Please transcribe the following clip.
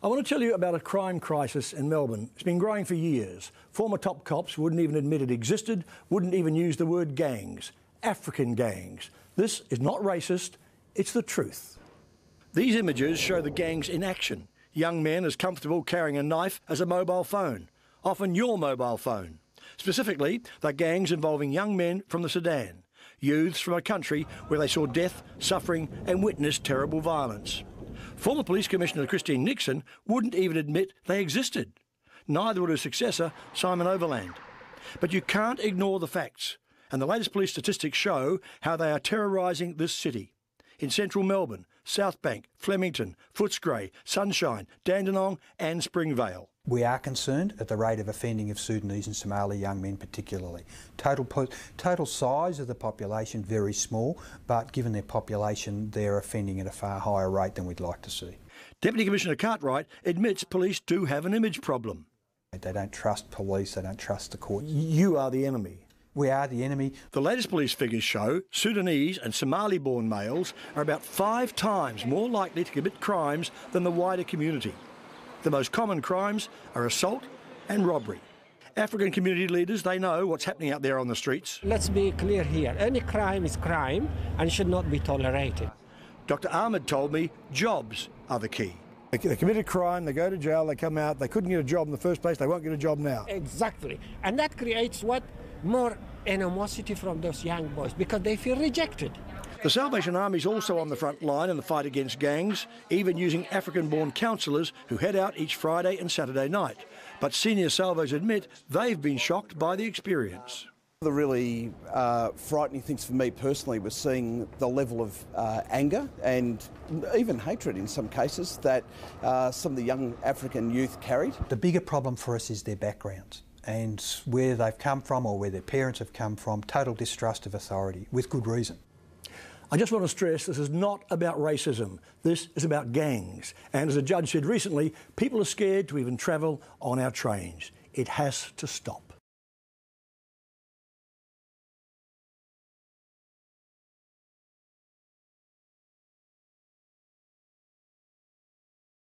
I want to tell you about a crime crisis in Melbourne. It's been growing for years. Former top cops wouldn't even admit it existed, wouldn't even use the word gangs. African gangs. This is not racist, it's the truth. These images show the gangs in action. Young men as comfortable carrying a knife as a mobile phone. Often your mobile phone. Specifically, they're gangs involving young men from the Sudan. Youths from a country where they saw death, suffering and witnessed terrible violence. Former Police Commissioner Christine Nixon wouldn't even admit they existed. Neither would her successor, Simon Overland. But you can't ignore the facts, and the latest police statistics show how they are terrorising this city. In central Melbourne, South Bank, Flemington, Footscray, Sunshine, Dandenong and Springvale. We are concerned at the rate of offending of Sudanese and Somali young men particularly. Total size of the population very small, but given their population they're offending at a far higher rate than we'd like to see. Deputy Commissioner Cartwright admits police do have an image problem. They don't trust police, they don't trust the court. You are the enemy. We are the enemy. The latest police figures show Sudanese and Somali-born males are about 5 times more likely to commit crimes than the wider community. The most common crimes are assault and robbery. African community leaders, they know what's happening out there on the streets. Let's be clear here. Any crime is crime and should not be tolerated. Dr. Ahmed told me jobs are the key. They commit a crime, they go to jail, they come out, they couldn't get a job in the first place, they won't get a job now. Exactly. And that creates what? More animosity from those young boys because they feel rejected. The Salvation Army is also on the front line in the fight against gangs, even using African-born counsellors who head out each Friday and Saturday night. But senior Salvos admit they've been shocked by the experience. The really frightening things for me personally was seeing the level of anger and even hatred in some cases that some of the young African youth carried. The bigger problem for us is their backgrounds and where they've come from or where their parents have come from, total distrust of authority, with good reason. I just want to stress this is not about racism. This is about gangs. And as a judge said recently, people are scared to even travel on our trains. It has to stop.